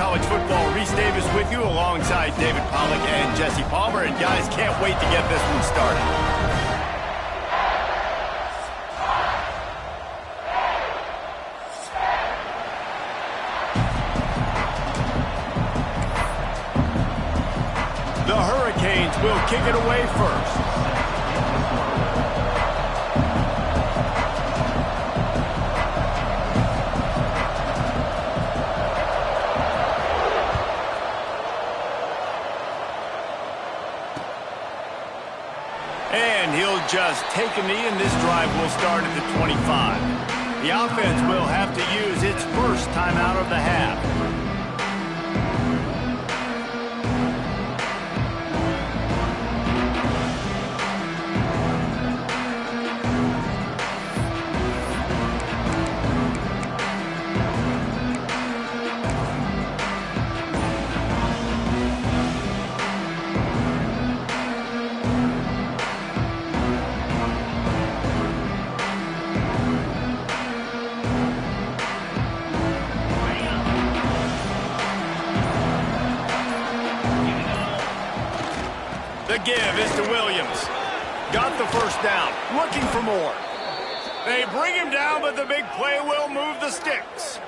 college football. Reese Davis with you alongside David Pollack and Jesse Palmer. And guys, can't wait to get this one started. The Hurricanes will kick it away first. And he'll just take a knee, and this drive will start at the 25. The offense will have to use its first timeout of the half. The give is to Williams. Got the first down. Looking for more. They bring him down, but the big play will move the sticks.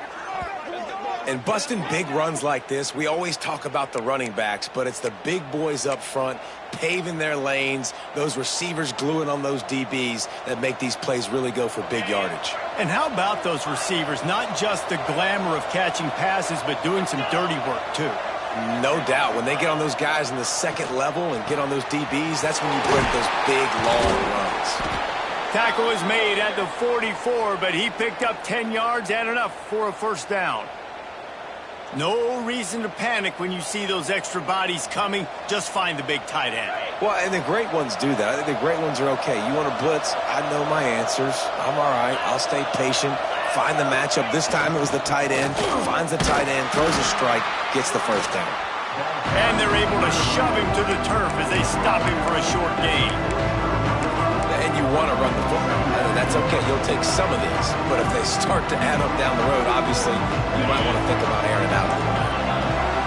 And busting big runs like this, we always talk about the running backs, but it's the big boys up front paving their lanes, those receivers gluing on those DBs that make these plays really go for big yardage. And how about those receivers? Not just the glamour of catching passes, but doing some dirty work, too. No doubt. When they get on those guys in the second level and get on those DBs, that's when you break those big, long runs. Tackle is made at the 44, but he picked up 10 yards and enough for a first down. No reason to panic when you see those extra bodies coming. Just find the big tight end. Well, and the great ones do that. I think the great ones are okay. You want to blitz? I know my answers. I'm all right. I'll stay patient. Find the matchup. This time it was the tight end. Finds the tight end, throws a strike, gets the first down. And they're able to shove him to the turf as they stop him for a short gain. And you want to run the football. And that's okay. You'll take some of these. But if they start to add up down the road, obviously, you might want to think about airing it out.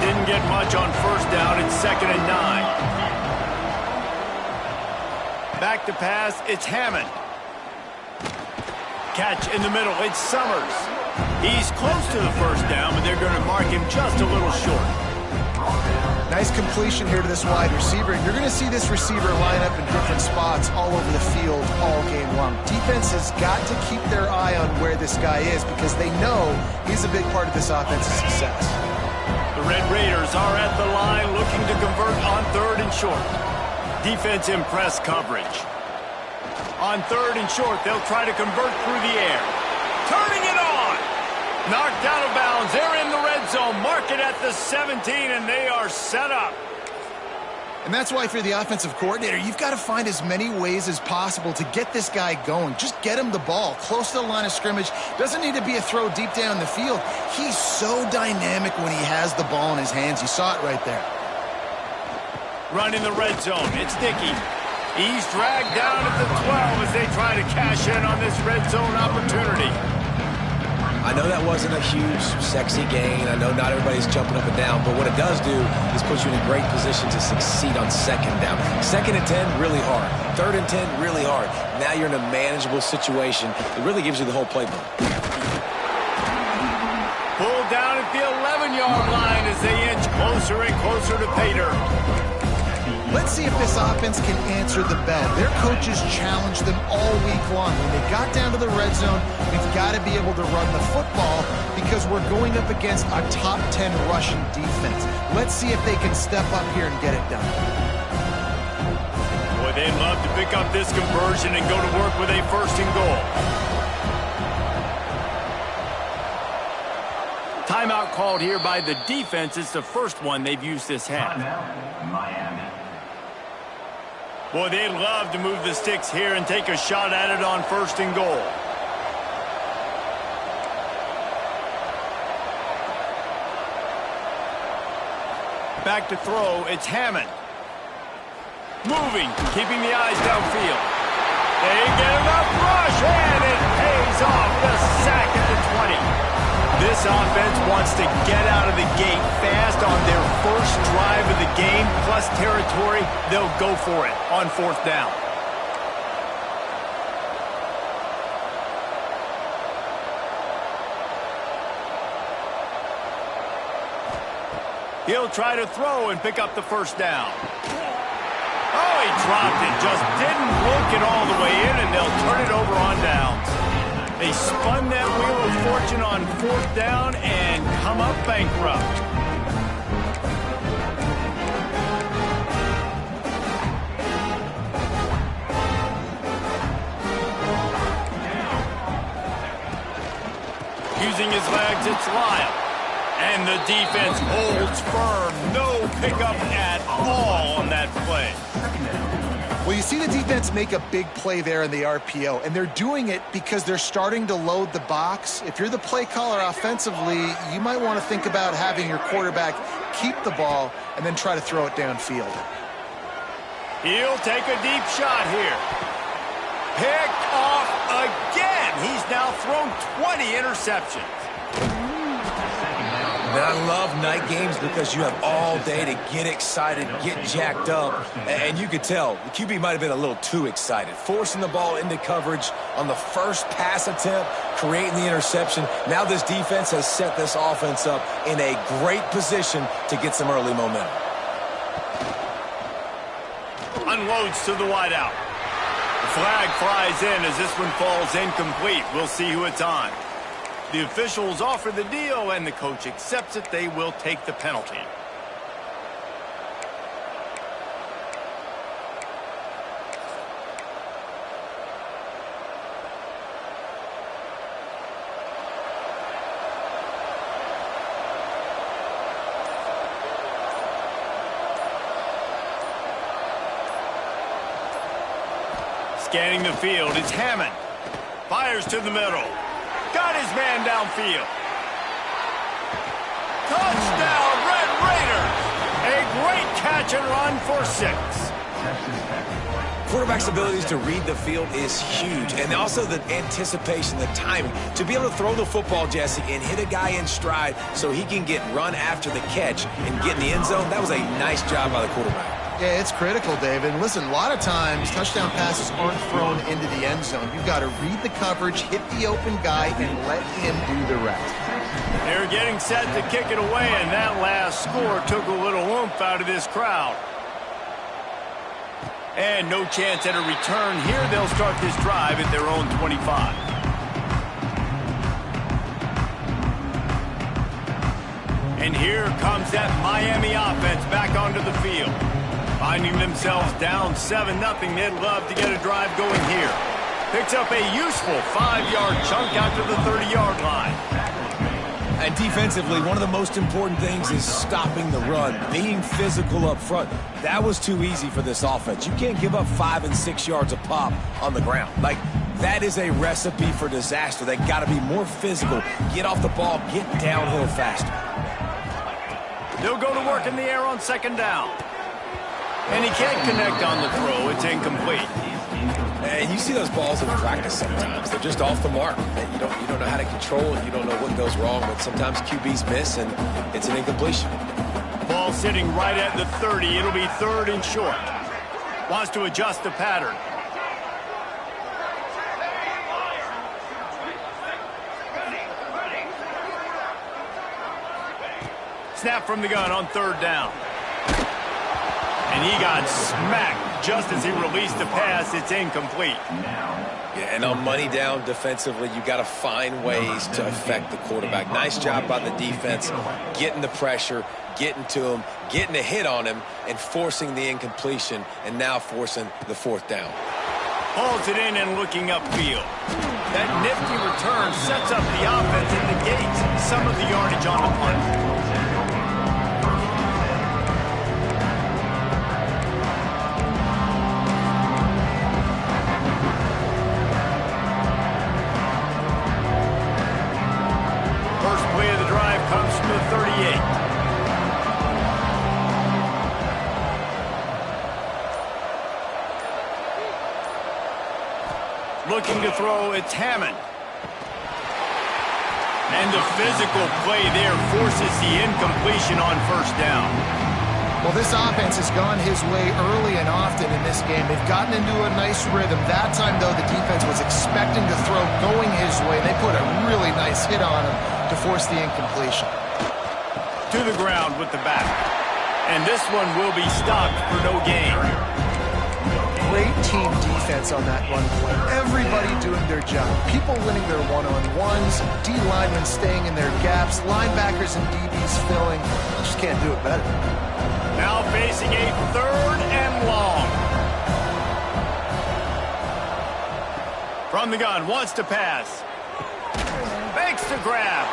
Didn't get much on first down. It's 2nd and 9. Back to pass. It's Hammond. Catch in the middle. It's Summers. He's close to the first down, but they're going to mark him just a little short. Nice completion here to this wide receiver. You're going to see this receiver line up in different spots all over the field all game long. Defense has got to keep their eye on where this guy is because they know he's a big part of this offense's success. The Red Raiders are at the line looking to convert on 3rd and short. Defense in press coverage. On 3rd and short, they'll try to convert through the air. Turning it on! Knocked out of bounds. They're in the red zone. Mark it at the 17, and they are set up. And that's why, for the offensive coordinator, you've got to find as many ways as possible to get this guy going. Just get him the ball close to the line of scrimmage. Doesn't need to be a throw deep down the field. He's so dynamic when he has the ball in his hands. You saw it right there. Run in the red zone. It's Dickey. He's dragged down at the 12 as they try to cash in on this red zone opportunity. I know that wasn't a huge, sexy gain. I know not everybody's jumping up and down, but what it does do is put you in a great position to succeed on 2nd down. 2nd and 10, really hard. 3rd and 10, really hard. Now you're in a manageable situation. It really gives you the whole playbook. Pulled down at the 11-yard line as they inch closer and closer to pay dirt. Let's see if this offense can answer the bell. Their coaches challenged them all week long. When they got down to the red zone, we've got to be able to run the football because we're going up against a top 10 rushing defense. Let's see if they can step up here and get it done. Boy, they'd love to pick up this conversion and go to work with a 1st and goal. Timeout called here by the defense. It's the first one they've used this half. Boy, they'd love to move the sticks here and take a shot at it on 1st and goal. Back to throw, it's Hammond. Moving, keeping the eyes downfield. They get enough rush, and it pays off. The sack at the 20. This offense wants to get out of the gate fast. first drive of the game plus territory, they'll go for it on 4th down. He'll try to throw and pick up the 1st down. Oh, he dropped it. Just didn't look it all the way in, and they'll turn it over on downs. They spun that wheel of fortune on 4th down and come up bankrupt. Using his legs, it's Lyle. And the defense holds firm. No pickup at all on that play. Well, you see the defense make a big play there in the RPO, and they're doing it because they're starting to load the box. If you're the play caller offensively, you might want to think about having your quarterback keep the ball and then try to throw it downfield. He'll take a deep shot here. Picked off again. He's now thrown 20 interceptions. And I love night games because you have all day to get excited, get jacked up. And you could tell the QB might have been a little too excited. Forcing the ball into coverage on the first pass attempt, creating the interception. Now this defense has set this offense up in a great position to get some early momentum. Unloads to the wideout. The flag flies in as this one falls incomplete. We'll see who it's on. The officials offer the deal, and the coach accepts it. They will take the penalty. Scanning the field, it's Hammond. Fires to the middle. Got his man downfield. Touchdown, Red Raiders! A great catch and run for 6. Quarterback's abilities to read the field is huge, and also the anticipation, the timing. To be able to throw the football, Jesse, and hit a guy in stride so he can get run after the catch and get in the end zone, that was a nice job by the quarterback. Yeah, it's critical, David. And listen, a lot of times touchdown passes aren't thrown into the end zone. You've got to read the coverage, hit the open guy, and let him do the rest. They're getting set to kick it away, and that last score took a little oomph out of this crowd. And no chance at a return here. They'll start this drive at their own 25. And here comes that Miami offense back onto the field. Finding themselves down 7-0, they'd love to get a drive going here. Picks up a useful 5-yard chunk out to the 30-yard line. And defensively, one of the most important things is stopping the run, being physical up front. That was too easy for this offense. You can't give up 5 and 6 yards a pop on the ground. Like, that is a recipe for disaster. They got to be more physical, get off the ball, get downhill faster. They'll go to work in the air on 2nd down. And he can't connect on the throw. It's incomplete. And you see those balls in practice sometimes. They're just off the mark. And you don't know how to control it. You don't know what goes wrong. But sometimes QBs miss, and it's an incompletion. Ball sitting right at the 30. It'll be 3rd and short. Wants to adjust the pattern. Snap from the gun on 3rd down. And he got smacked just as he released the pass. It's incomplete. Yeah, and on money down defensively, you got to find ways to affect the quarterback. Nice job by the defense, getting the pressure, getting to him, getting a hit on him, and forcing the incompletion, and now forcing the 4th down. Hauls it in and looking upfield. That nifty return sets up the offense and negates some of the yardage on the punt. Comes from the 38. Looking to throw, it's Hammond. And the physical play there forces the incompletion on first down. Well, this offense has gone his way early and often in this game. They've gotten into a nice rhythm. That time, though, the defense was expecting to throw going his way. They put a really nice hit on him to force the incompletion. To the ground with the back. And this one will be stopped for no gain. Great team defense on that run play. Everybody doing their job. People winning their one-on-ones, D-linemen staying in their gaps, linebackers and DBs filling. You just can't do it better. Now facing a 3rd and long. From the gun, wants to pass. Makes the grab.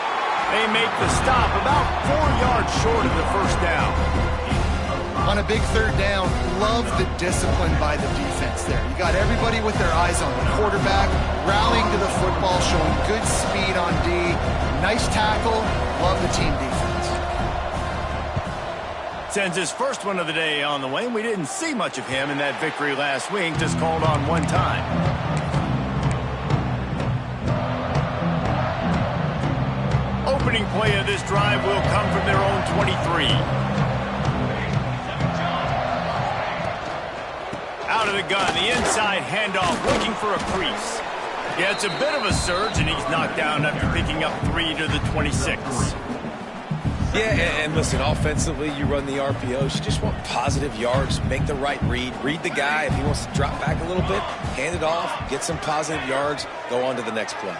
They make the stop about 4 yards short of the first down. On a big 3rd down, love the discipline by the defense there. You got everybody with their eyes on the quarterback, rallying to the football, showing good speed on D. Nice tackle. Love the team defense. Sends his first one of the day on the way. We didn't see much of him in that victory last week, just called on one time. Opening play of this drive will come from their own 23. Out of the gun, the inside handoff, looking for a crease. Yeah, it's a bit of a surge, and he's knocked down after picking up 3 to the 26. Yeah, and listen, offensively, you run the RPOs. You just want positive yards, make the right read the guy. If he wants to drop back a little bit, hand it off, get some positive yards, go on to the next play.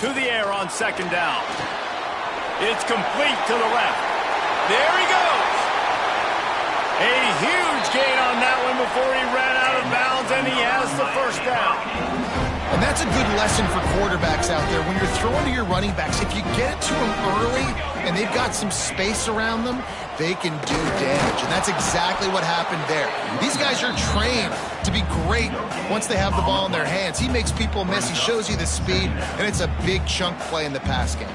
To the air on 2nd down. It's complete to the left. There he goes. A huge gain on that one before he ran out of bounds, and he has the first down. And that's a good lesson for quarterbacks out there. When you're throwing to your running backs, if you get it to them early and they've got some space around them, they can do damage. And that's exactly what happened there. These guys are trained to be great once they have the ball in their hands. He makes people miss. He shows you the speed, and it's a big chunk play in the pass game.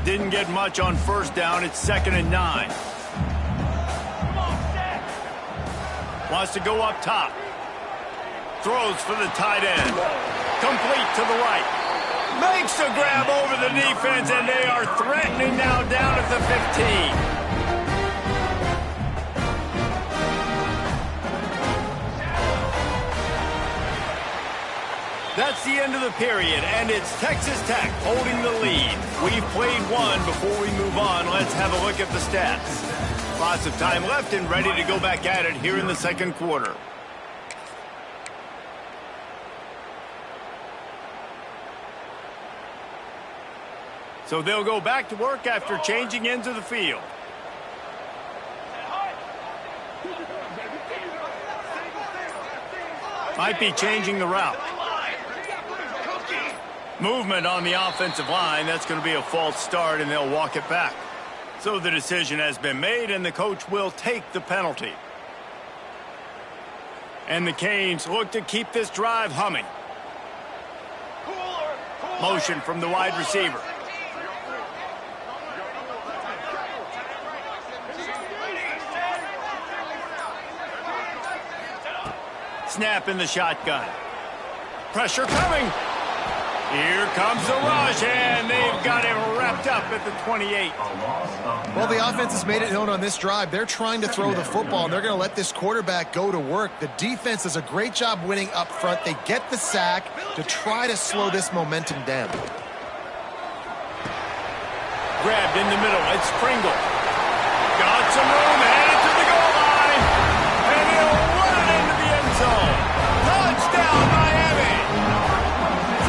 Didn't get much on first down. It's 2nd and 9. Wants to go up top. Throws for the tight end. Complete to the right. Makes a grab over the defense, and they are threatening now down at the 15. That's the end of the period, and it's Texas Tech holding the lead. We've played one. Before we move on, let's have a look at the stats. Lots of time left and ready to go back at it here in the 2nd quarter. So they'll go back to work after changing into the field. Might be changing the route. Movement on the offensive line. That's going to be a false start, and they'll walk it back. So the decision has been made, and the coach will take the penalty. And the Canes look to keep this drive humming. Motion from the wide receiver. Snap in the shotgun. Pressure coming. Here comes the rush, and they've got him wrapped up at the 28. Well, the offense has made it known on this drive. They're trying to throw the football, and they're going to let this quarterback go to work. The defense does a great job winning up front. They get the sack to try to slow this momentum down. Grabbed in the middle. It's Pringle. Got some room, headed to the goal line, and he'll run it into the end zone. Touchdown, Miami.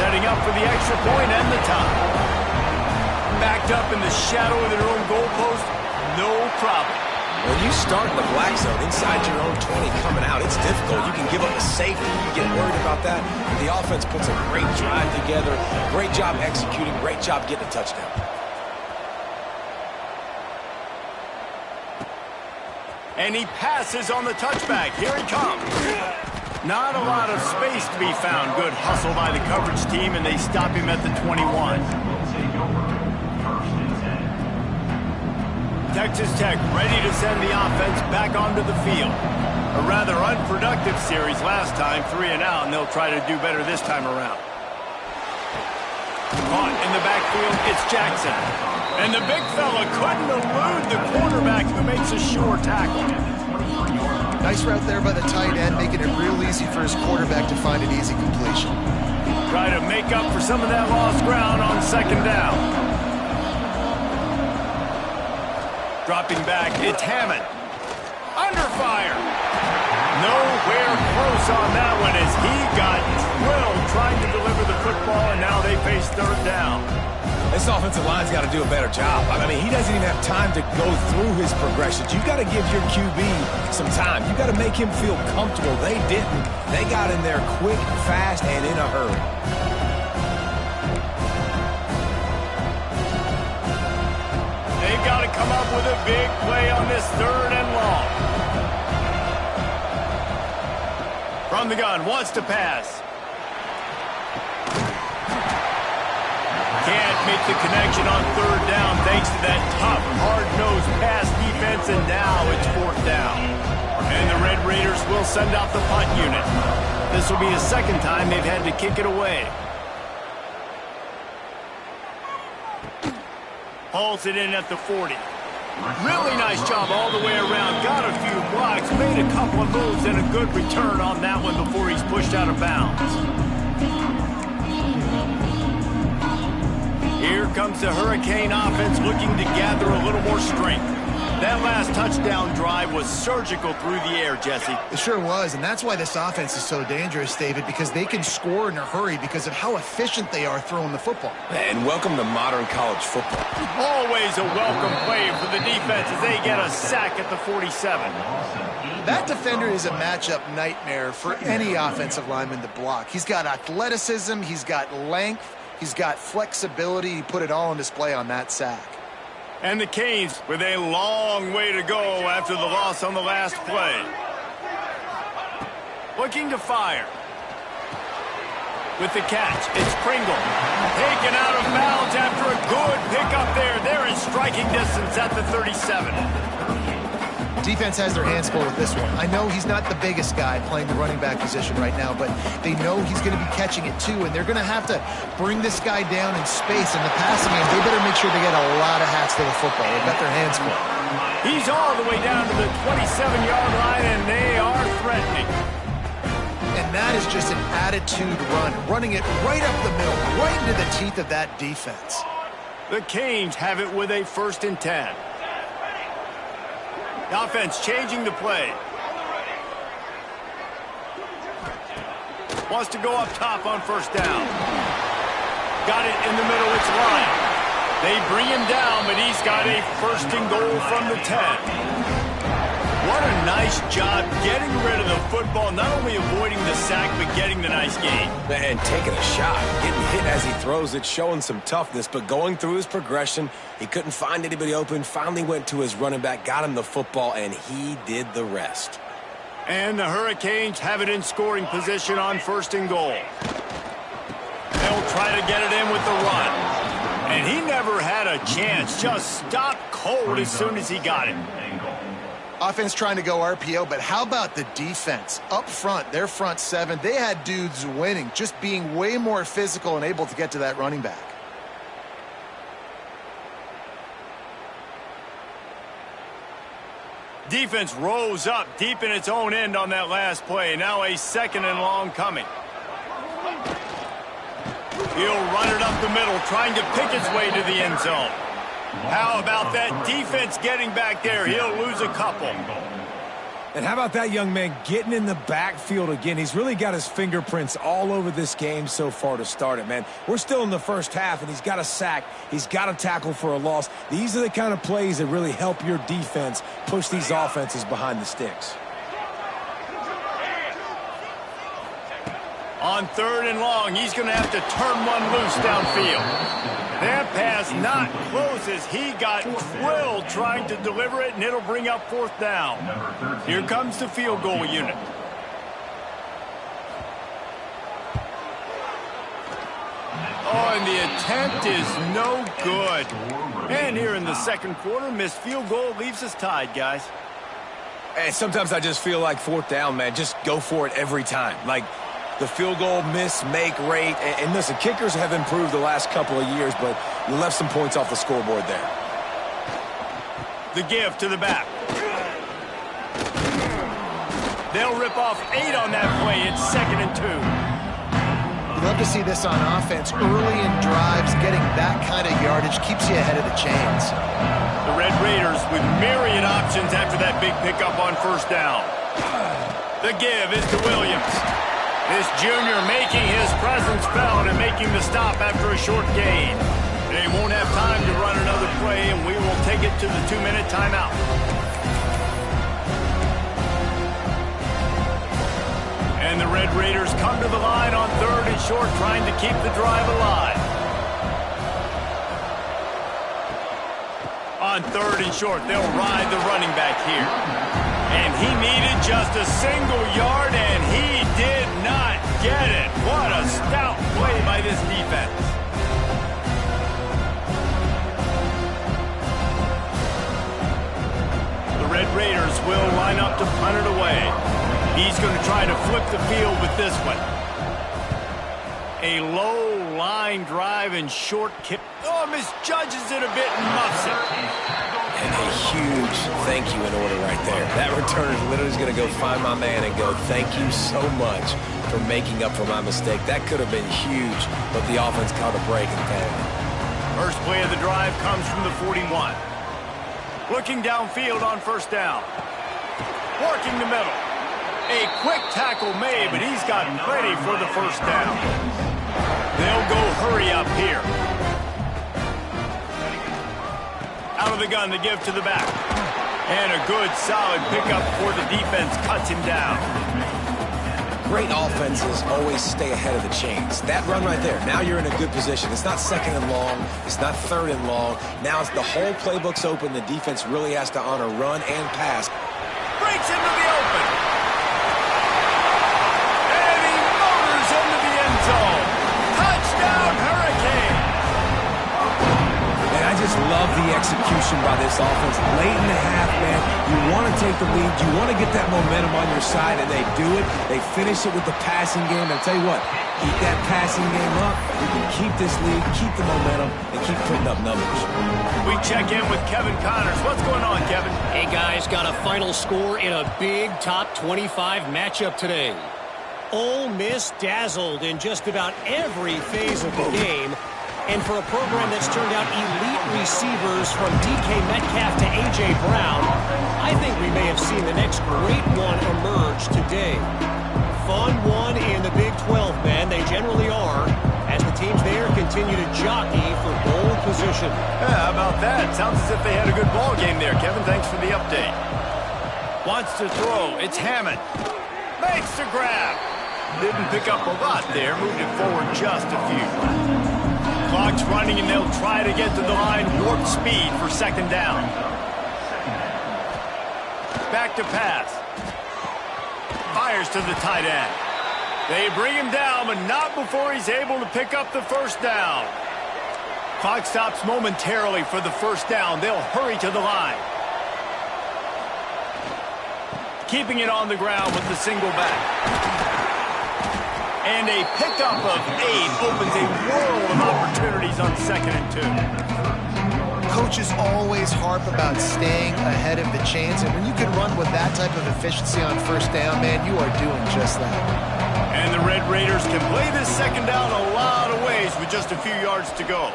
Setting up for the extra point and the tie. Backed up in the shadow of their own goalpost, no problem. When you start in the black zone inside your own 20 coming out, it's difficult. You can give up a safety. You get worried about that. The offense puts a great drive together. Great job executing. Great job getting a touchdown. And he passes on the touchback. Here he comes. Not a lot of space to be found. Good hustle by the coverage team, and they stop him at the 21. Texas Tech ready to send the offense back onto the field. A rather unproductive series last time, 3 and out, and they'll try to do better this time around. Caught in the backfield, it's Jackson. And the big fella couldn't elude the quarterback who makes a sure tackle. Nice route there by the tight end, making it real easy for his quarterback to find an easy completion. Try to make up for some of that lost ground on second down. Dropping back, it's Hammond. Under fire. Nowhere close on that one as he got drilled trying to deliver the football, and now they face third down. This offensive line's got to do a better job. I mean, he doesn't even have time to go through his progressions. You've got to give your QB some time. You've got to make him feel comfortable. They didn't. They got in there quick, fast, and in a hurry. They've got to come up with a big play on this third and long. From the gun, wants to pass. Can't make the connection on third down thanks to that tough, hard-nosed pass defense, and now it's fourth down. And the Red Raiders will send out the punt unit. This will be the second time they've had to kick it away. Hauls it in at the 40. Really nice job all the way around. Got a few blocks, made a couple of moves, and a good return on that one before he's pushed out of bounds. Here comes the Hurricane offense looking to gather a little more strength. That last touchdown drive was surgical through the air, Jesse. It sure was, and that's why this offense is so dangerous, David, because they can score in a hurry because of how efficient they are throwing the football. And welcome to modern college football. Always a welcome play for the defense as they get a sack at the 47. That defender is a matchup nightmare for any offensive lineman to block. He's got athleticism, he's got length, he's got flexibility. He put it all on display on that sack. And the Canes with a long way to go after the loss on the last play. Looking to fire. With the catch, it's Pringle. Taken out of bounds after a good pickup there. They're in striking distance at the 37. Defense has their hands full with this one. I know he's not the biggest guy playing the running back position right now, but they know he's going to be catching it too, and they're going to have to bring this guy down in space. In the passing game, they better make sure they get a lot of hats to the football. They've got their hands full. He's all the way down to the 27-yard line, and they are threatening. And that is just an attitude run, running it right up the middle, right into the teeth of that defense. The Canes have it with a 1st and 10. The offense changing the play. Wants to go up top on 1st down. Got it in the middle, it's Ryan. They bring him down, but he's got a 1st and goal from the 10. What a nice job getting rid of the football, not only avoiding the sack, but getting the nice gain. And taking a shot, getting hit as he throws it, showing some toughness, but going through his progression, he couldn't find anybody open, finally went to his running back, got him the football, and he did the rest. And the Hurricanes have it in scoring position on 1st and goal. They'll try to get it in with the run. And he never had a chance, just stopped cold as soon as he got it. Offense trying to go RPO, but how about the defense? Up front, their front seven, they had dudes winning, just being way more physical and able to get to that running back. Defense rose up deep in its own end on that last play. Now a 2nd and long coming. He'll run it up the middle, trying to pick its way to the end zone. How about that defense getting back there? He'll lose a couple. And how about that young man getting in the backfield again? He's really got his fingerprints all over this game so far to start it, man. We're still in the first half, and he's got a sack. He's got a tackle for a loss. These are the kind of plays that really help your defense push these offenses behind the sticks. On 3rd and long, he's going to have to turn one loose downfield. That pass not close as he got drilled trying to deliver it, and it'll bring up 4th down. Here comes the field goal unit. Oh, and the attempt is no good. And here in the 2nd quarter, missed field goal leaves us tied, guys. And sometimes I just feel like 4th down, man, just go for it every time. Like, the field goal miss-make rate. And listen, kickers have improved the last couple of years, but you left some points off the scoreboard there. The give to the back. They'll rip off 8 on that play. It's 2nd and 2. You love to see this on offense. Early in drives, getting that kind of yardage keeps you ahead of the chains. The Red Raiders with myriad options after that big pickup on 1st down. The give is to Williams. This junior making his presence felt and making the stop after a short gain. They won't have time to run another play, and we will take it to the 2-minute timeout. And the Red Raiders come to the line on 3rd and short, trying to keep the drive alive. On 3rd and short, they'll ride the running back here. And he needed just a single yard, and he did not get it. What a stout play by this defense. The Red Raiders will line up to punt it away. He's going to try to flip the field with this one. A low line drive and short kick. Oh, misjudges it a bit and muffs it. And a huge thank you in order right there. That return is literally going to go find my man and go, thank you so much for making up for my mistake. That could have been huge, but the offense caught a break and paid. First play of the drive comes from the 41. Looking downfield on 1st down. Working the middle. A quick tackle made, but he's got plenty for the 1st down. They'll go hurry up here. Out of the gun to give to the back. And a good, solid pickup before the defense cuts him down. Great offenses always stay ahead of the chains. That run right there, now you're in a good position. It's not 2nd and long. It's not 3rd and long. Now it's the whole playbook's open. The defense really has to honor run and pass. Breaks into the open. And he motors into the end zone. Touchdown, Hurricane. And I just love the execution by this offense. Late in the half, man, you want to take the lead. You want to get that momentum on your side, and they do it. They finish it with the passing game. And I'll tell you what, keep that passing game up. You can keep this lead, keep the momentum, and keep putting up numbers. We check in with Kevin Connors. What's going on, Kevin? Hey, guys, got a final score in a big top 25 matchup today. Ole Miss dazzled in just about every phase of the game. And for a program that's turned out elite receivers from DK Metcalf to A.J. Brown, I think we may have seen the next great one emerge today. Fun one in the Big 12, man. They generally are, as the teams there continue to jockey for goal position. Yeah, how about that? Sounds as if they had a good ball game there, Kevin. Thanks for the update. Wants to throw. It's Hammond. Makes the grab. Didn't pick up a lot there. Moved it forward just a few. Clock's running, and they'll try to get to the line warp speed for 2nd down. Back to pass. Fires to the tight end. They bring him down, but not before he's able to pick up the 1st down. Clock stops momentarily for the 1st down. They'll hurry to the line. Keeping it on the ground with the single back. And a pickup of 8 opens a world of opportunities on 2nd and 2. Coaches always harp about staying ahead of the chains, and when you can run with that type of efficiency on 1st down, man, you are doing just that. And the Red Raiders can play this 2nd down a lot of ways with just a few yards to go.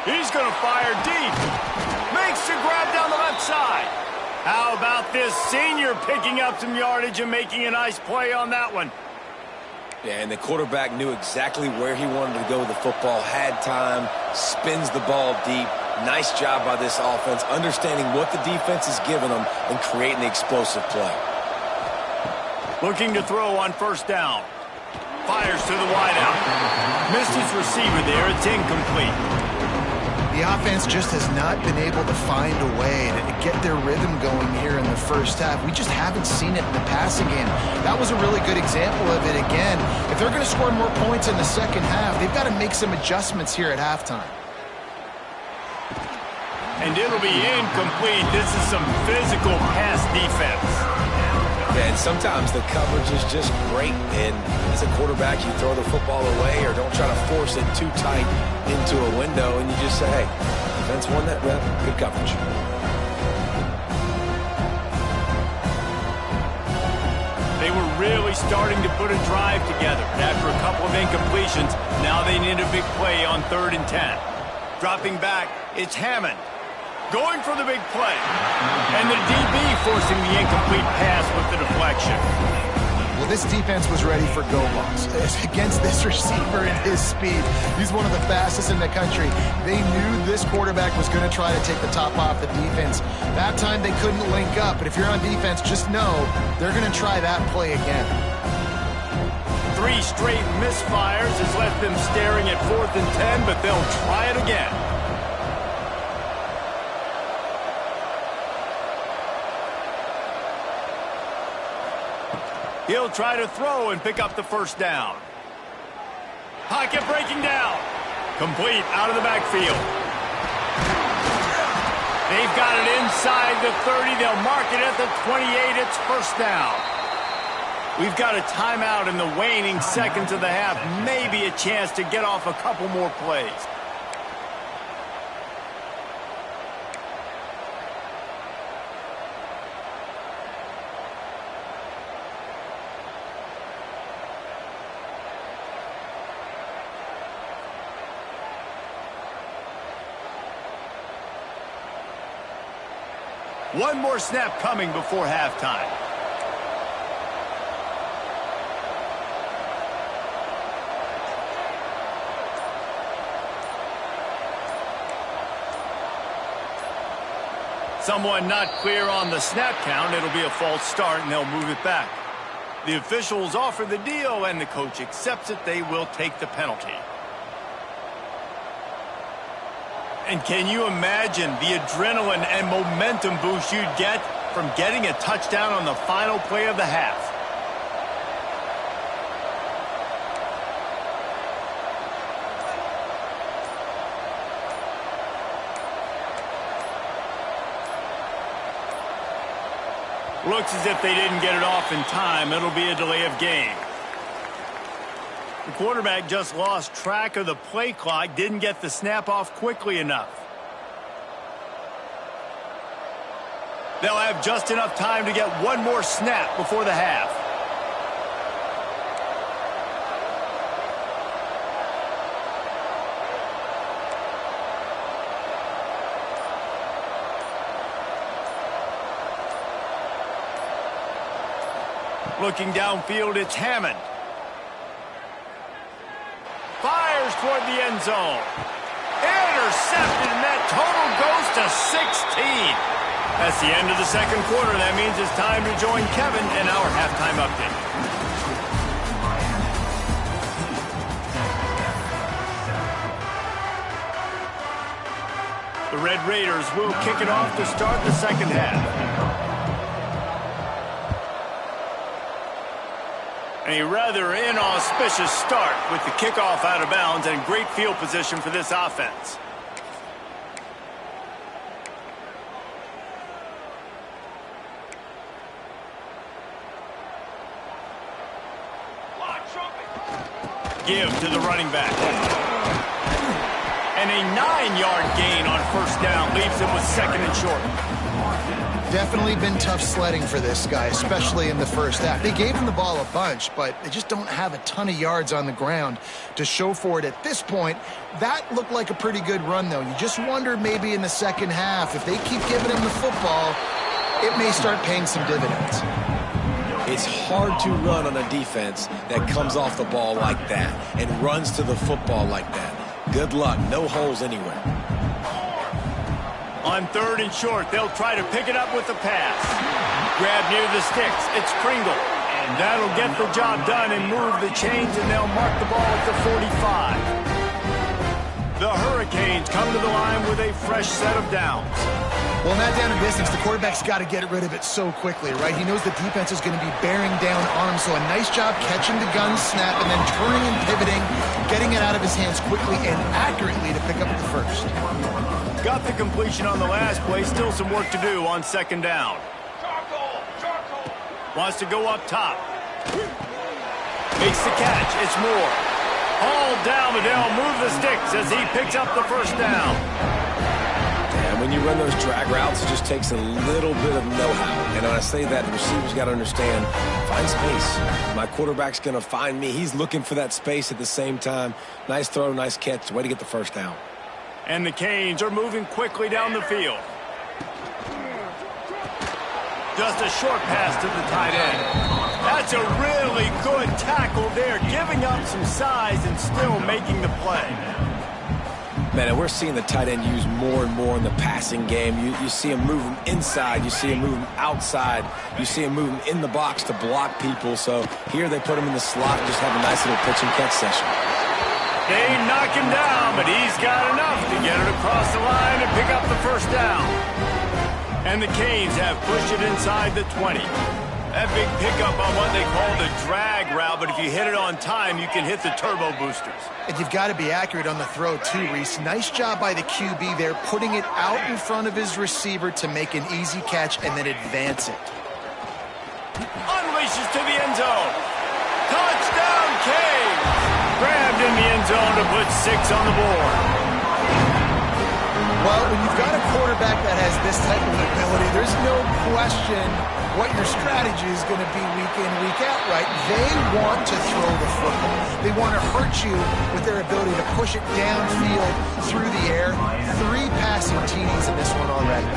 He's going to fire deep. Makes the grab down the left side. How about this senior picking up some yardage and making a nice play on that one? Yeah, and the quarterback knew exactly where he wanted to go with the football, had time, spins the ball deep. Nice job by this offense, understanding what the defense is giving them and creating the explosive play. Looking to throw on 1st down. Fires to the wideout. Missed his receiver there. It's incomplete. The offense just has not been able to find a way to get their rhythm going here in the 1st half. We just haven't seen it in the passing game. That was a really good example of it again. If they're going to score more points in the 2nd half, they've got to make some adjustments here at halftime. And it'll be incomplete. This is some physical pass defense. And sometimes the coverage is just great, and as a quarterback, you throw the football away or don't try to force it too tight into a window, and you just say, hey, defense won that rep, good coverage. They were really starting to put a drive together. After a couple of incompletions, now they need a big play on 3rd and 10. Dropping back, it's Hammond. Going for the big play. And the DB forcing the incomplete pass with the deflection. Well, this defense was ready for go balls. Against this receiver and his speed, he's one of the fastest in the country. They knew this quarterback was going to try to take the top off the defense. That time they couldn't link up, but if you're on defense, just know they're going to try that play again. 3 straight misfires has left them staring at 4th and 10, but they'll try it again. He'll try to throw and pick up the first down. Pocket breaking down. Complete out of the backfield. They've got it inside the 30. They'll mark it at the 28. It's first down. We've got a timeout in the waning seconds of the half. Maybe a chance to get off a couple more plays. One more snap coming before halftime. Someone not clear on the snap count. It'll be a false start, and they'll move it back. The officials offer the deal, and the coach accepts it. They will take the penalty. And can you imagine the adrenaline and momentum boost you'd get from getting a touchdown on the final play of the half? Looks as if they didn't get it off in time. It'll be a delay of game. The quarterback just lost track of the play clock, didn't get the snap off quickly enough. They'll have just enough time to get one more snap before the half. Looking downfield, it's Hammond. Fires toward the end zone. Intercepted, and that total goes to 16. That's the end of the second quarter. That means it's time to join Kevin in our halftime update. The Red Raiders will kick it off to start the second half. A rather inauspicious start with the kickoff out of bounds and great field position for this offense. Give to the running back. And a 9-yard gain on first down leaves him with 2nd and short. Definitely been tough sledding for this guy, especially in the first half. They gave him the ball a bunch, but they just don't have a ton of yards on the ground to show for it at this point. That looked like a pretty good run, though. You just wonder maybe in the second half, if they keep giving him the football, it may start paying some dividends. It's hard to run on a defense that comes off the ball like that and runs to the football like that. Good luck. No holes anywhere. On 3rd and short, they'll try to pick it up with the pass. Grab near the sticks. It's Pringle. And that'll get the job done and move the chains, and they'll mark the ball at the 45. The Hurricanes come to the line with a fresh set of downs. Well, in that down and distance, the quarterback's got to get rid of it so quickly, right? He knows the defense is going to be bearing down on him, so a nice job catching the gun snap and then turning and pivoting, getting it out of his hands quickly and accurately to pick up at the first. Got the completion on the last play. Still some work to do on 2nd down. Wants to go up top. Makes the catch. It's Moore. Hauled down, but they'll move the sticks as he picks up the first down. And when you run those drag routes, it just takes a little bit of know-how. And when I say that, the receiver's got to understand, find space. My quarterback's going to find me. He's looking for that space at the same time. Nice throw, nice catch. Way to get the first down. And the Canes are moving quickly down the field. Just a short pass to the tight end. That's a really good tackle there, giving up some size and still making the play. Man, and we're seeing the tight end used more and more in the passing game. You see him moving inside. You see him moving outside. You see him moving in the box to block people. So here they put him in the slot and just have a nice little pitch and catch session. They knock him down, but he's got enough to get it across the line and pick up the first down. And the Canes have pushed it inside the 20. That big pickup on what they call the drag route, but if you hit it on time, you can hit the turbo boosters. And you've got to be accurate on the throw, too, Reese. Nice job by the QB there, putting it out in front of his receiver to make an easy catch and then advance it. Unleashes to the end zone. Touchdown, Canes! Grabbed in the end zone to put 6 on the board. Well, when you've got a quarterback that has this type of ability, there's no question what your strategy is going to be week in, week out, right? They want to throw the football. They want to hurt you with their ability to push it downfield through the air. 3 passing TDs in this one already.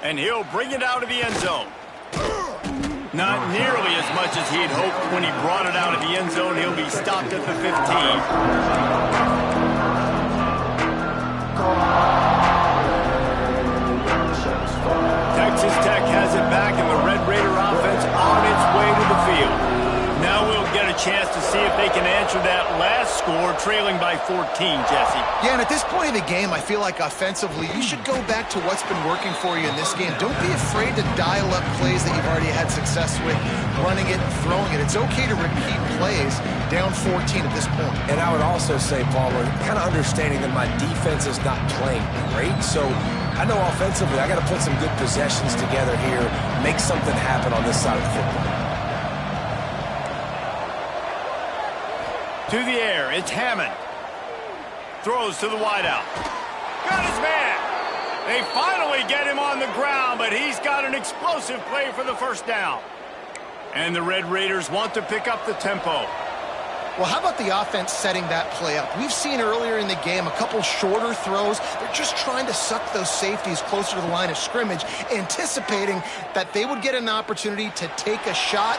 And he'll bring it out of the end zone. Not nearly as much as he'd hoped when he brought it out of the end zone. He'll be stopped at the 15. Texas Tech has it back, and the Red Raider offense on its way to the field. Now we'll get a chance to see if they can answer that last score, trailing by 14, Jesse. Yeah, and at this point in the game, I feel like offensively, you should go back to what's been working for you in this game. Don't be afraid to dial up plays that you've already had success with, running it and throwing it. It's okay to repeat plays down 14 at this point. And I would also say, Palmer, kind of understanding that my defense is not playing great, so I know offensively I got to put some good possessions together here, make something happen on this side of the football. To the air, it's Hammond. Throws to the wideout. Got his man. They finally get him on the ground, but he's got an explosive play for the first down. And the Red Raiders want to pick up the tempo. Well, how about the offense setting that play up? We've seen earlier in the game a couple shorter throws. They're just trying to suck those safeties closer to the line of scrimmage, anticipating that they would get an opportunity to take a shot.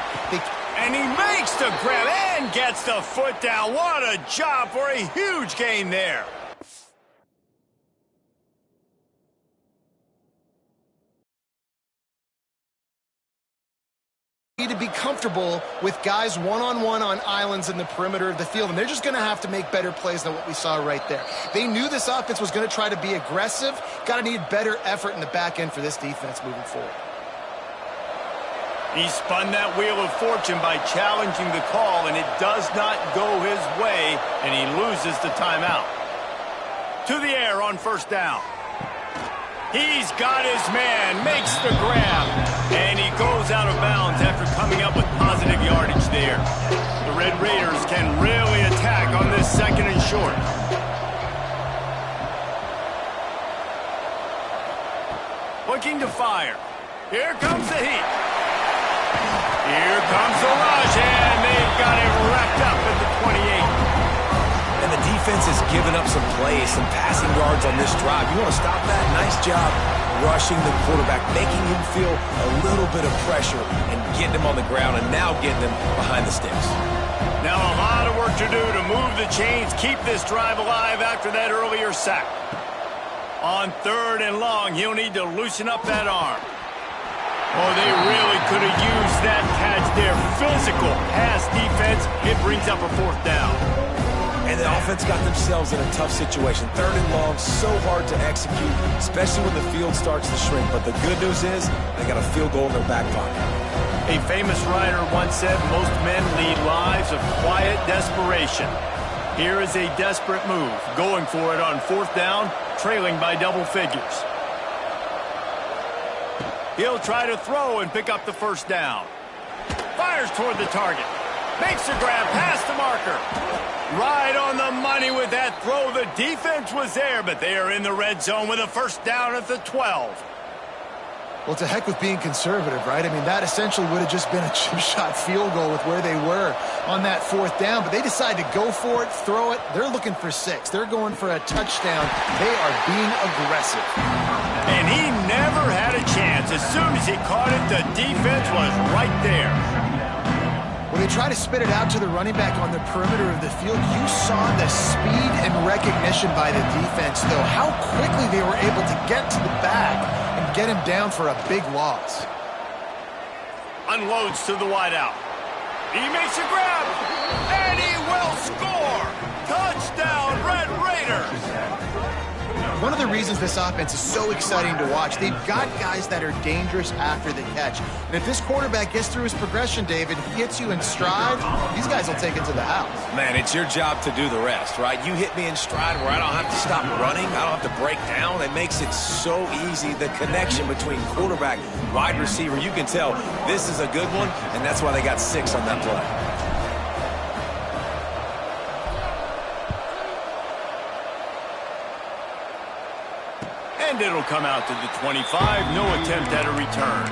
And he makes the grab and gets the foot down. What a job for a huge gain there. Need to be comfortable with guys one-on-one on islands in the perimeter of the field, and they're just going to have to make better plays than what we saw right there. They knew this offense was going to try to be aggressive. Got to need better effort in the back end for this defense moving forward. He spun that wheel of fortune by challenging the call, and it does not go his way, and he loses the timeout. To the air on first down. He's got his man, makes the grab, and he goes out of bounds after coming up with positive yardage there. The Red Raiders can really attack on this second and short. Looking to fire. Here comes the heat. Here comes the rush, and they've got it wrapped up at the 28. And the defense has given up some plays, some passing yards on this drive. You want to stop that? Nice job rushing the quarterback, making him feel a little bit of pressure and getting him on the ground and now getting him behind the sticks. Now a lot of work to do to move the chains, keep this drive alive after that earlier sack. On 3rd and long, he'll need to loosen up that arm. Oh, they really could have used that catch there. Physical pass defense. It brings up a 4th down. And the offense got themselves in a tough situation. 3rd and long, so hard to execute, especially when the field starts to shrink. But the good news is they got a field goal in their back pocket. A famous writer once said, most men lead lives of quiet desperation. Here is a desperate move, going for it on 4th down, trailing by double figures. He'll try to throw and pick up the 1st down. Fires toward the target. Makes a grab past the marker. Right on the money with that throw. The defense was there, but they are in the red zone with a 1st down at the 12. Well, to heck with being conservative, right? I mean, that essentially would have just been a chip shot field goal with where they were on that 4th down. But they decide to go for it, throw it. They're looking for 6. They're going for a touchdown. They are being aggressive. And he never had a chance. As soon as he caught it, the defense was right there. When they try to spit it out to the running back on the perimeter of the field, you saw the speed and recognition by the defense, though. How quickly they were able to get to the back and get him down for a big loss. Unloads to the wideout. He makes a grab, and he will score. Touchdown, Red Raiders. One of the reasons this offense is so exciting to watch, they've got guys that are dangerous after the catch. And if this quarterback gets through his progression, David, he hits you in stride, these guys will take it to the house. Man, it's your job to do the rest, right? You hit me in stride where I don't have to stop running. I don't have to break down. It makes it so easy. The connection between quarterback, wide receiver, you can tell this is a good one, and that's why they got 6 on that play. And it'll come out to the 25. No attempt at a return.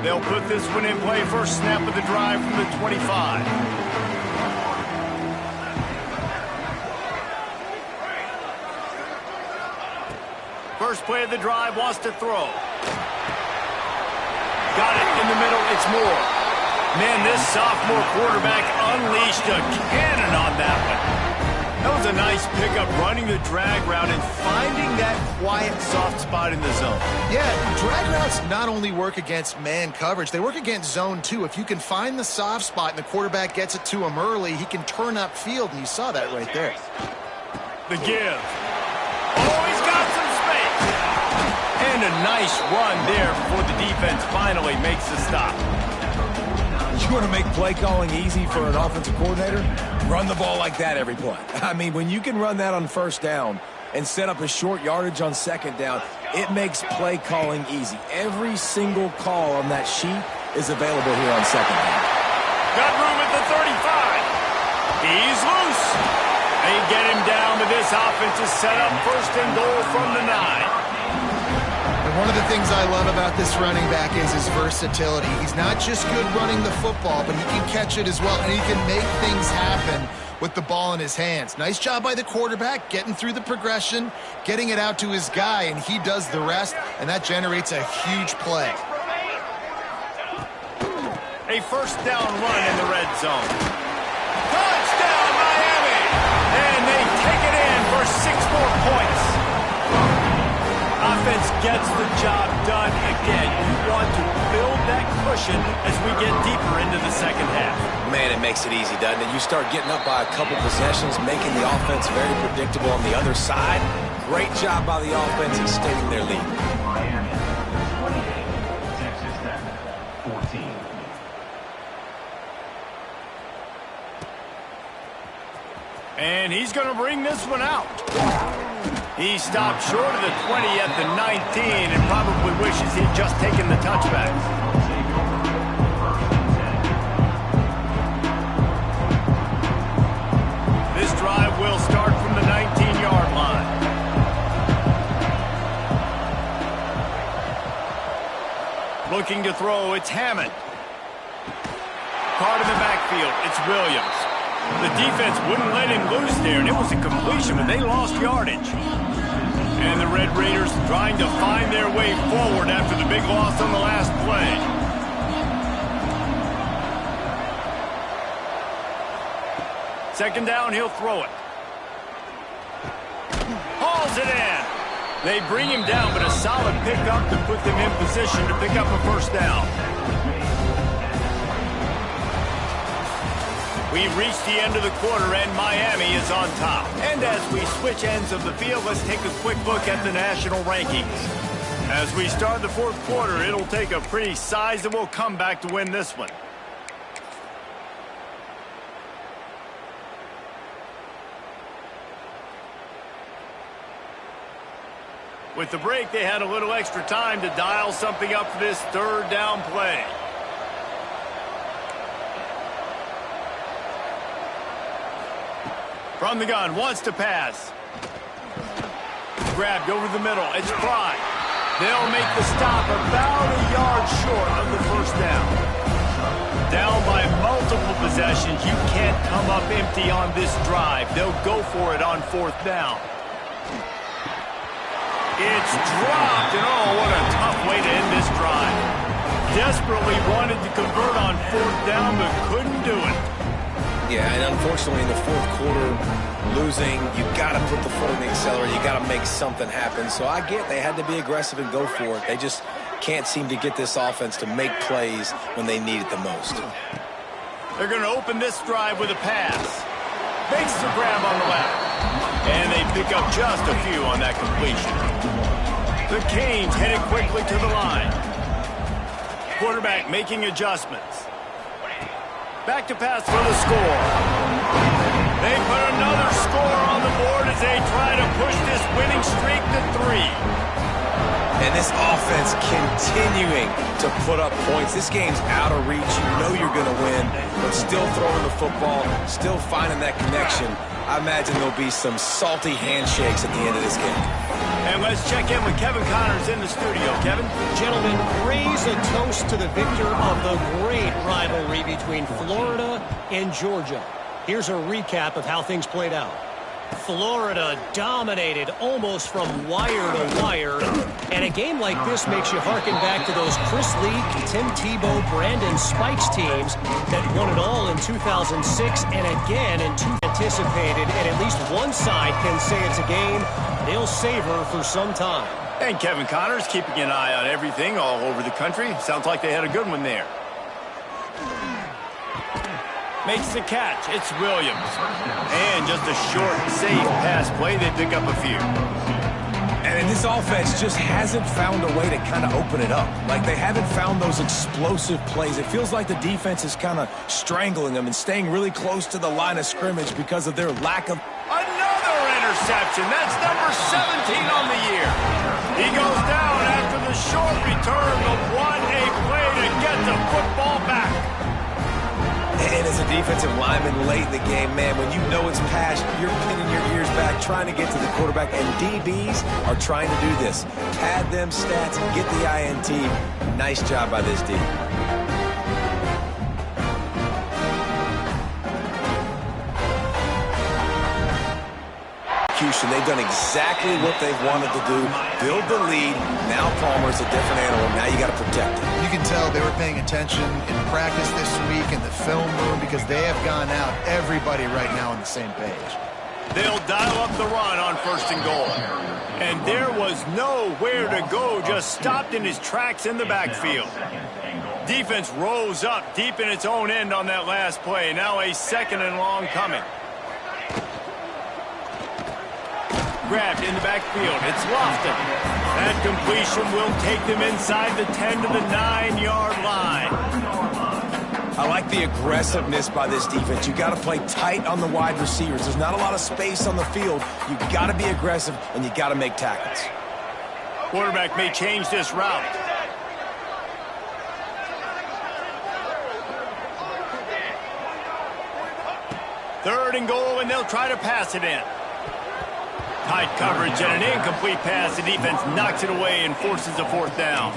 They'll put this one in play. First snap of the drive from the 25. First play of the drive, wants to throw. Got it in the middle. It's Moore. Man, this sophomore quarterback unleashed a cannon on that one. That was a nice pickup, running the drag route and finding that quiet, soft spot in the zone. Yeah, drag routes not only work against man coverage, they work against zone too. If you can find the soft spot and the quarterback gets it to him early, he can turn upfield, and you saw that right there. The give. Oh, he's got some space. And a nice run there before the defense finally makes the stop. You want to make play calling easy for an offensive coordinator? Run the ball like that every play. I mean, when you can run that on 1st down and set up a short yardage on 2nd down, it makes play calling easy. Every single call on that sheet is available here on 2nd down. Got room at the 35. He's loose. They get him down, but this offense is set up 1st and goal from the 9. One of the things I love about this running back is his versatility. He's not just good running the football, but he can catch it as well, and he can make things happen with the ball in his hands. Nice job by the quarterback, getting through the progression, getting it out to his guy, and he does the rest, and that generates a huge play. A 1st down run in the red zone. Touchdown, Miami! And they take it in for 6 more points. Offense gets the job done again. You want to build that cushion as we get deeper into the 2nd half. Man, it makes it easy, doesn't it? You start getting up by a couple possessions, making the offense very predictable on the other side. Great job by the offense extending their lead. Miami, 28, Texas Tech, 14. And he's going to bring this one out. He stopped short of the 20 at the 19 and probably wishes he'd just taken the touchback. This drive will start from the 19-yard line. Looking to throw, it's Hammond. Caught in the backfield, it's Williams. The defense wouldn't let him loose there, and it was a completion, but they lost yardage. And the Red Raiders trying to find their way forward after the big loss on the last play. Second down, he'll throw it. Hauls it in. They bring him down, but a solid pickup to put them in position to pick up a 1st down. We've reached the end of the quarter, and Miami is on top. And as we switch ends of the field, let's take a quick look at the national rankings. As we start the fourth quarter, it'll take a pretty sizable comeback to win this one. With the break, they had a little extra time to dial something up for this third down play. From the gun, wants to pass. Grabbed over the middle. It's Fry. They'll make the stop about a yard short of the first down. Down by multiple possessions. You can't come up empty on this drive. They'll go for it on fourth down. It's dropped, and oh, what a tough way to end this drive. Desperately wanted to convert on fourth down, but couldn't do it. Yeah, and unfortunately in the fourth quarter, losing, you got to put the foot on the accelerator. You got to make something happen. So I get they had to be aggressive and go for it. They just can't seem to get this offense to make plays when they need it the most. They're going to open this drive with a pass. Makes the grab on the left. And they pick up just a few on that completion. The Canes headed quickly to the line. Quarterback making adjustments. Back to pass for the score. They put another score on the board as they try to push this winning streak to 3. And this offense continuing to put up points. This game's out of reach. You know you're going to win, but still throwing the football, still finding that connection. I imagine there'll be some salty handshakes at the end of this game. And let's check in with Kevin Connors in the studio. Kevin? Gentlemen, raise a toast to the victor of the great rivalry between Florida and Georgia. Here's a recap of how things played out. Florida dominated almost from wire to wire, and a game like this makes you harken back to those Chris Leak, Tim Tebow, Brandon Spikes teams that won it all in 2006 and again in 2000. Anticipated, and at least one side can say it's a game they'll savor for some time. And Kevin Connors keeping an eye on everything all over the country. Sounds like they had a good one there. Makes the catch. It's Williams. And just a short, safe pass play. They pick up a few. And this offense just hasn't found a way to kind of open it up. Like, they haven't found those explosive plays. It feels like the defense is kind of strangling them and staying really close to the line of scrimmage because of their lack of... Another interception. That's number 17 on the year. He goes down after the short return, but what a play to get the football back. And as a defensive lineman late in the game, man, when you know it's past, you're pinning your ears back, trying to get to the quarterback, and DBs are trying to do this. Pad them stats, get the INT. Nice job by this D. They've done exactly what they've wanted to do. Build the lead. Now Palmer's a different animal. Now you got to protect him. You can tell they were paying attention in practice this week in the film room because they have gone out, everybody right now on the same page. They'll dial up the run on first and goal. And there was nowhere to go, just stopped in his tracks in the backfield. Defense rose up deep in its own end on that last play. Now a second and long coming. Grabbed in the backfield. It's Lofton. That completion will take them inside the 10 to the 9-yard line. I like the aggressiveness by this defense. You got to play tight on the wide receivers. There's not a lot of space on the field. You got to be aggressive, and you got to make tackles. Quarterback may change this route. Third and goal, and they'll try to pass it in. Tight coverage and an incomplete pass. The defense knocks it away and forces a fourth down.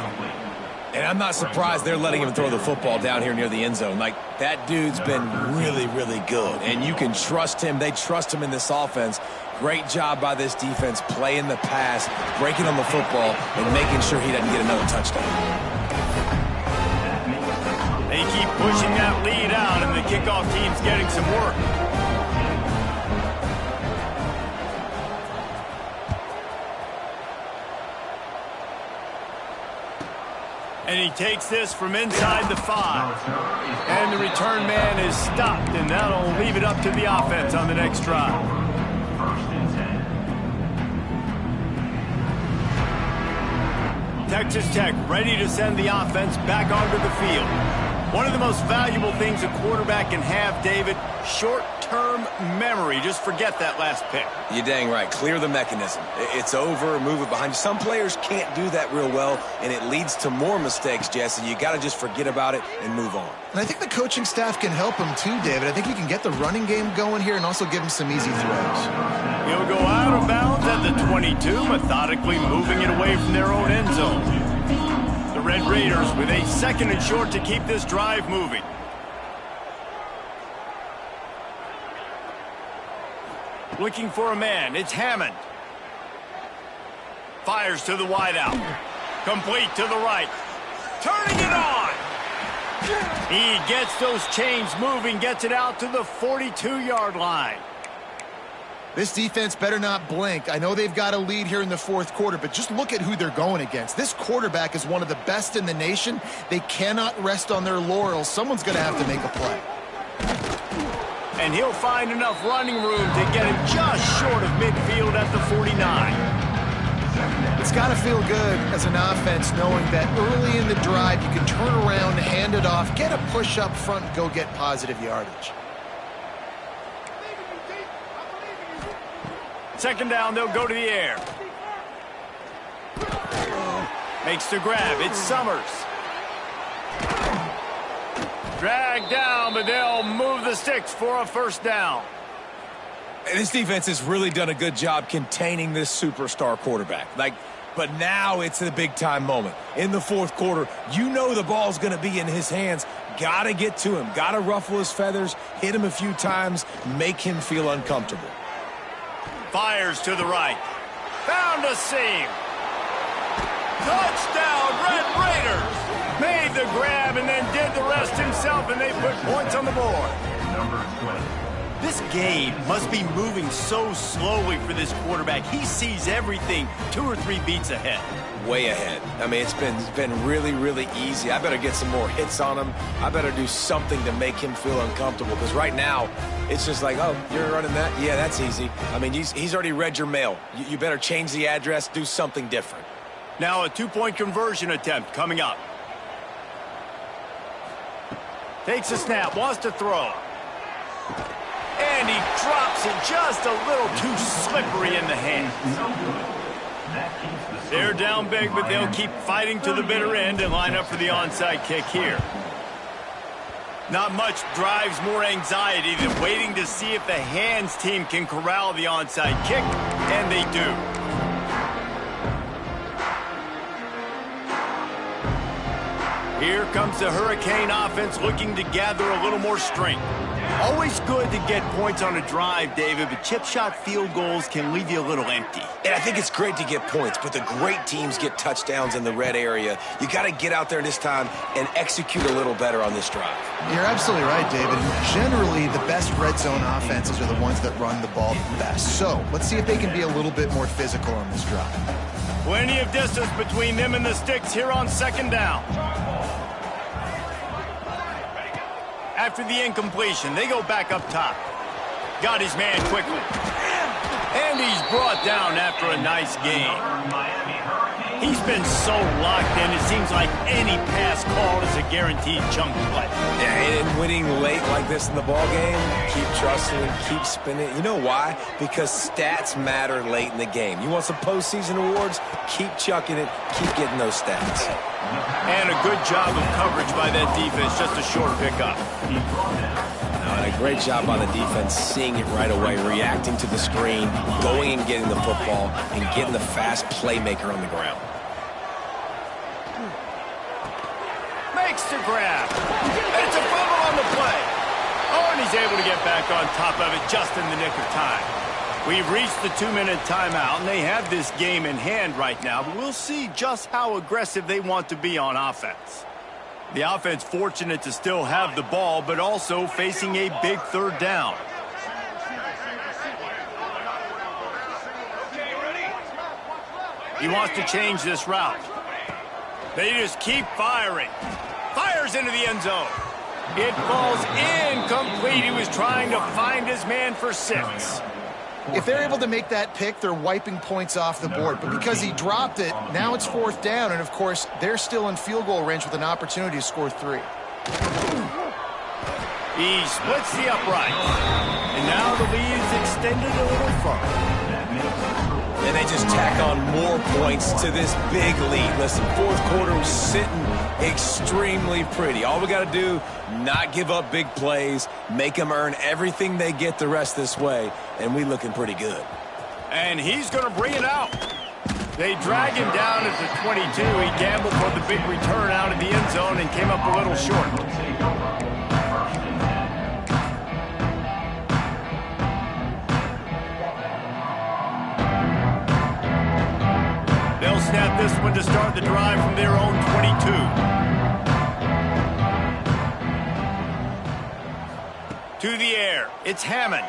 And I'm not surprised they're letting him throw the football down here near the end zone. Like, that dude's been really, really good. And you can trust him. They trust him in this offense. Great job by this defense playing the pass, breaking on the football, and making sure he doesn't get another touchdown. They keep pushing that lead out, and the kickoff team's getting some work. And he takes this from inside the 5. And the return man is stopped, and that'll leave it up to the offense on the next drive. Texas Tech ready to send the offense back onto the field. One of the most valuable things a quarterback can have, David, short-term memory. Just forget that last pick. You're dang right. Clear the mechanism. It's over, move it behind you. Some players can't do that real well, and it leads to more mistakes, Jesse. You got to just forget about it and move on. And I think the coaching staff can help him too, David. I think you can get the running game going here and also give him some easy throws. He'll go out of bounds at the 22, methodically moving it away from their own end zone. The Red Raiders with a 2nd and short to keep this drive moving. Looking for a man. It's Hammond. Fires to the wideout. Complete to the right. Turning it on. He gets those chains moving, gets it out to the 42-yard line. This defense better not blink. I know they've got a lead here in the 4th quarter, but just look at who they're going against. This quarterback is one of the best in the nation. They cannot rest on their laurels. Someone's going to have to make a play. And he'll find enough running room to get him just short of midfield at the 49. It's got to feel good as an offense knowing that early in the drive you can turn around, hand it off, get a push up front, and go get positive yardage. 2nd down, they'll go to the air. Makes the grab. It's Summers. Dragged down, but they'll move the sticks for a 1st down. And this defense has really done a good job containing this superstar quarterback. But now it's a big-time moment. In the 4th quarter, you know the ball's going to be in his hands. Got to get to him. Got to ruffle his feathers, hit him a few times, make him feel uncomfortable. Fires to the right. Found a seam. Touchdown, Red Raiders. Made the grab and then did the rest himself, and they put points on the board. Number 20. This game must be moving so slowly for this quarterback. He sees everything 2 or 3 beats ahead. Way ahead. I mean, it's been really, really easy. I better get some more hits on him. I better do something to make him feel uncomfortable, because right now it's just like, oh, you're running that? Yeah, that's easy. I mean, he's already read your mail. You better change the address, do something different. Now a 2-point conversion attempt coming up. Takes a snap, wants to throw. And he drops it just a little too slippery in the hand. They're down big, but they'll keep fighting to the bitter end and line up for the onside kick here. Not much drives more anxiety than waiting to see if the hands team can corral the onside kick, and they do. Here comes the Hurricane offense looking to gather a little more strength. Always good to get points on a drive, David, but chip shot field goals can leave you a little empty. And I think it's great to get points, but the great teams get touchdowns in the red area. You got to get out there this time and execute a little better on this drive. You're absolutely right, David. Generally, the best red zone offenses are the ones that run the ball the best. So let's see if they can be a little bit more physical on this drive. Plenty of distance between them and the sticks here on 2nd down. After the incompletion, they go back up top. Got his man quickly. And he's brought down after a nice game. He's been so locked in, it seems like any pass call is a guaranteed chunk play. Yeah, and winning late like this in the ball game, keep trusting and keep spinning. You know why? Because stats matter late in the game. You want some postseason awards? Keep chucking it. Keep getting those stats. And a good job of coverage by that defense. Just a short pickup. And a great job by the defense seeing it right away, reacting to the screen, going and getting the football, and getting the fast playmaker on the ground. Makes the grab. It's a fumble on the play. Oh, and he's able to get back on top of it just in the nick of time. We've reached the 2-minute timeout, and they have this game in hand right now, but we'll see just how aggressive they want to be on offense. The offense fortunate to still have the ball, but also facing a big 3rd down. He wants to change this route. They just keep firing. Fires into the end zone. It falls incomplete. He was trying to find his man for 6. if they're able to make that pick, they're wiping points off the board. But because he dropped it, now it's 4th down, and of course, they're still in field goal range with an opportunity to score 3. He splits the upright. And now the lead is extended a little further. And they just tack on more points to this big lead. Listen, 4th quarter was sitting extremely pretty. All we got to do, not give up big plays, make them earn everything they get the rest this way, and we looking pretty good. And he's going to bring it out. They drag him down at the 22. He gambled for the big return out of the end zone and came up a little short. They'll snap this one to start the drive from their own 22. To the air, it's Hammond.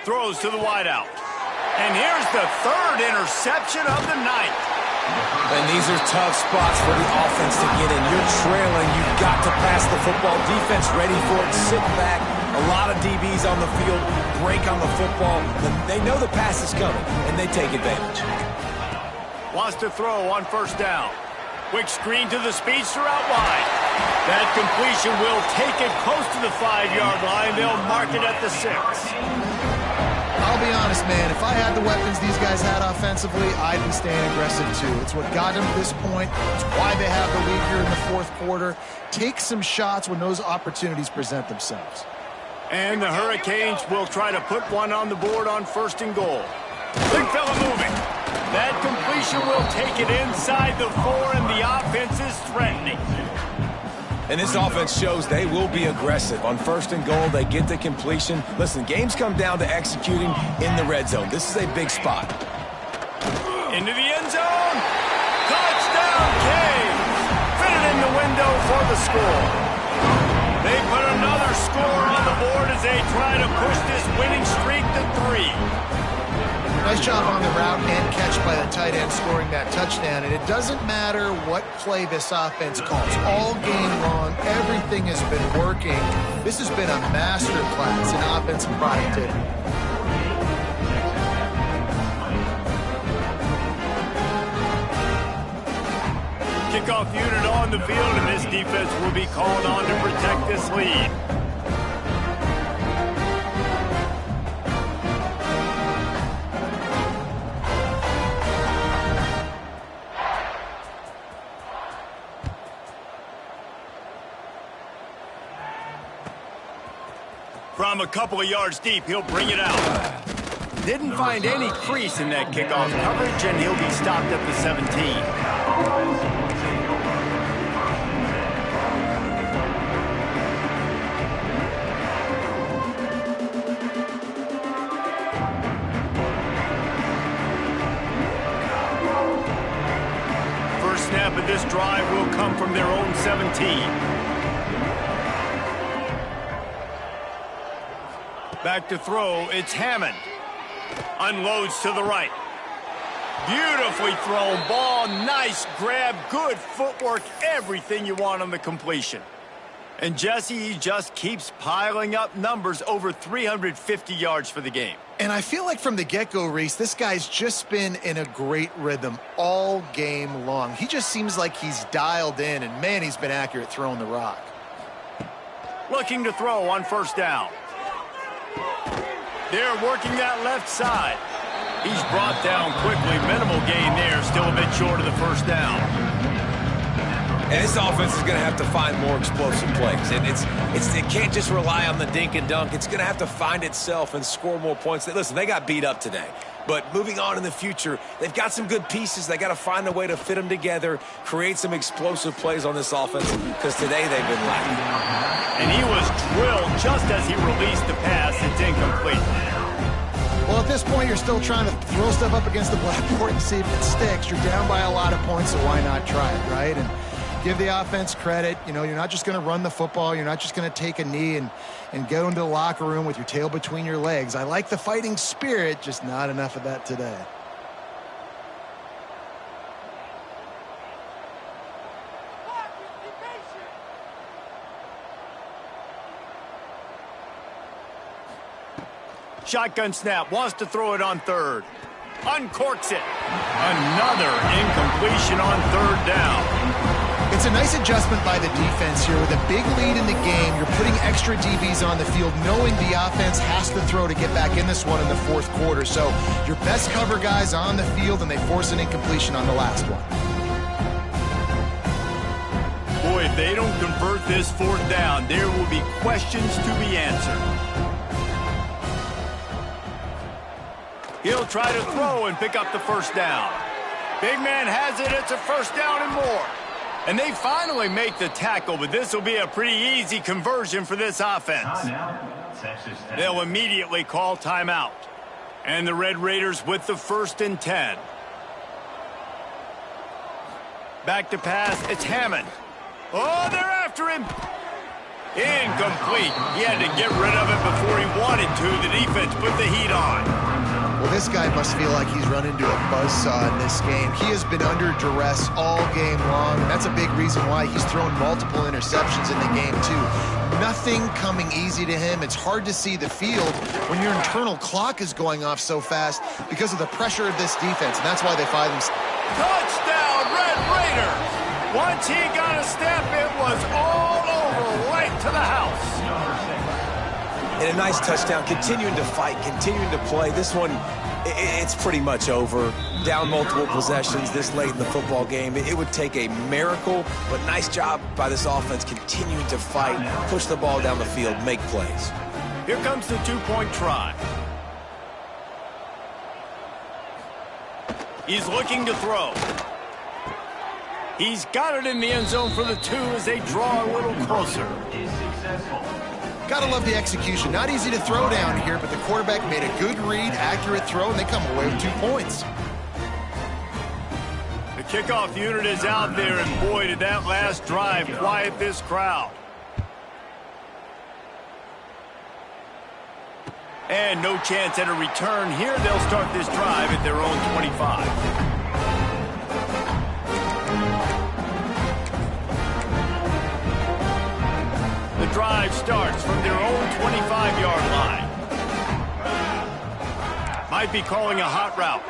Throws to the wideout. And here's the 3rd interception of the night. And these are tough spots for the offense to get in. You're trailing. You've got to pass the football. Defense ready for it. Sit back. A lot of DBs on the field. Break on the football. They know the pass is coming, and they take advantage. Wants to throw on 1st down. Quick screen to the speedster out wide. That completion will take it close to the 5-yard line. They'll mark it at the 6. I'll be honest, man. If I had the weapons these guys had offensively, I'd be staying aggressive too. It's what got them to this point. It's why they have the lead here in the 4th quarter. Take some shots when those opportunities present themselves. And the Hurricanes will try to put one on the board on 1st and goal. Big fella moving. That completion will take it inside the 4, and the offense is threatening. And this offense shows they will be aggressive. On 1st and goal, they get the completion. Listen, games come down to executing in the red zone. This is a big spot. Into the end zone. Touchdown, Canes. Fitted in the window for the score. They put another score on the board as they try to push this winning streak to 3. Nice job on the route and catch by the tight end scoring that touchdown. And it doesn't matter what play this offense calls. All game long, everything has been working. This has been a master class in offensive productivity. Kickoff unit on the field, and this defense will be called on to protect this lead. From a couple of yards deep, he'll bring it out. Didn't find any crease in that kickoff coverage, and he'll be stopped at the 17. First snap of this drive will come from their own 17. Back to throw, it's Hammond. Unloads to the right. Beautifully thrown ball, nice grab, good footwork, everything you want on the completion. And Jesse, he just keeps piling up numbers, over 350 yards for the game. And I feel like from the get-go, Reese, this guy's just been in a great rhythm all game long. He just seems like he's dialed in, and man, he's been accurate throwing the rock. Looking to throw on 1st down. They're working that left side. He's brought down quickly. Minimal gain there. Still a bit short of the 1st down. And this offense is going to have to find more explosive plays. And it can't just rely on the dink and dunk. It's going to have to find itself and score more points. Listen, they got beat up today. But moving on in the future, they've got some good pieces. They got to find a way to fit them together, create some explosive plays on this offense, because today they've been lacking. And he was drilled just as he released the pass. It's incomplete. Well, at this point, you're still trying to throw stuff up against the blackboard and see if it sticks. You're down by a lot of points, so why not try it, right? And give the offense credit. You know, you're not just going to run the football. You're not just going to take a knee and go into the locker room with your tail between your legs. I like the fighting spirit, just not enough of that today. shotgun snap, wants to throw it on third. Uncorks it. Another incompletion on third down. It's a nice adjustment by the defense here. With a big lead in the game, you're putting extra DBs on the field, knowing the offense has to throw to get back in this one in the fourth quarter. So your best cover guys on the field, and they force an incompletion on the last one. Boy, if they don't convert this fourth down, there will be questions to be answered. He'll try to throw and pick up the first down. Big man has it. It's a first down and more. And they finally make the tackle, but this will be a pretty easy conversion for this offense. They'll immediately call timeout. And the Red Raiders with the 1st and 10. Back to pass. It's Hammond. Oh, they're after him. Incomplete. He had to get rid of it before he wanted to. The defense put the heat on. Well, this guy must feel like he's run into a buzzsaw in this game. He has been under duress all game long, and that's a big reason why he's thrown multiple interceptions in the game, too. Nothing coming easy to him. It's hard to see the field when your internal clock is going off so fast because of the pressure of this defense, and that's why they find themselves. Touchdown, Red Raiders! Once he got a step, it was all over, right to the house. And a nice touchdown, continuing to fight, continuing to play. This one, it's pretty much over. Down multiple possessions this late in the football game. It would take a miracle, but nice job by this offense continuing to fight, push the ball down the field, make plays. Here comes the two-point try. He's looking to throw. He's got it in the end zone for the 2 as they draw a little closer. Gotta love the execution. Not easy to throw down here, but the quarterback made a good read, accurate throw, and they come away with 2 points. The kickoff unit is out there, and boy, did that last drive quiet this crowd. And no chance at a return here. They'll start this drive at their own 25. The drive starts from their own 25-yard line. Might be calling a hot route.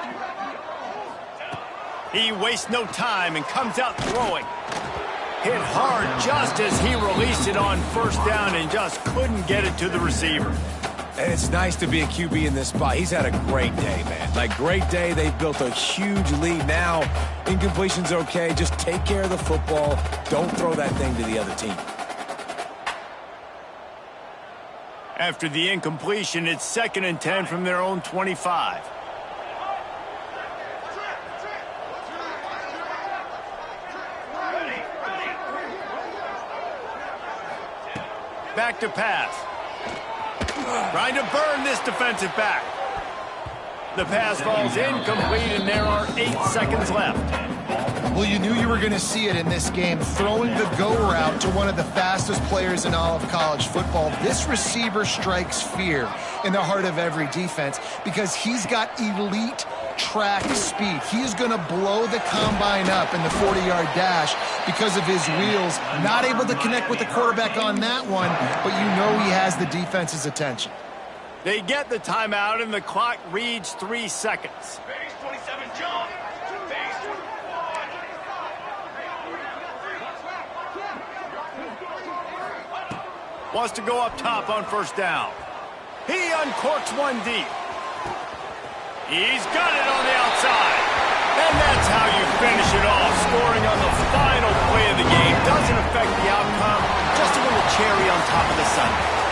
He wastes no time and comes out throwing. Hit hard just as he released it on first down and just couldn't get it to the receiver. And it's nice to be a QB in this spot. He's had a great day, man. Like, great day. They've built a huge lead. Now, incompletion's okay. Just take care of the football. Don't throw that thing to the other team. After the incompletion, it's 2nd and 10 from their own 25. Back to pass. Trying to burn this defensive back. The pass falls incomplete, and there are 8 seconds left. Well, you knew you were going to see it in this game, throwing the go route to one of the fastest players in all of college football. This receiver strikes fear in the heart of every defense because he's got elite track speed. He is going to blow the combine up in the 40-yard dash because of his wheels. Not able to connect with the quarterback on that one, but you know he has the defense's attention. They get the timeout, and the clock reads 3 seconds. Base 27, John. Base 21. Wants to go up top on first down. He uncorks one deep. He's got it on the outside. And that's how you finish it off, scoring on the final play of the game. Doesn't affect the outcome, just a little cherry on top of the Sunday.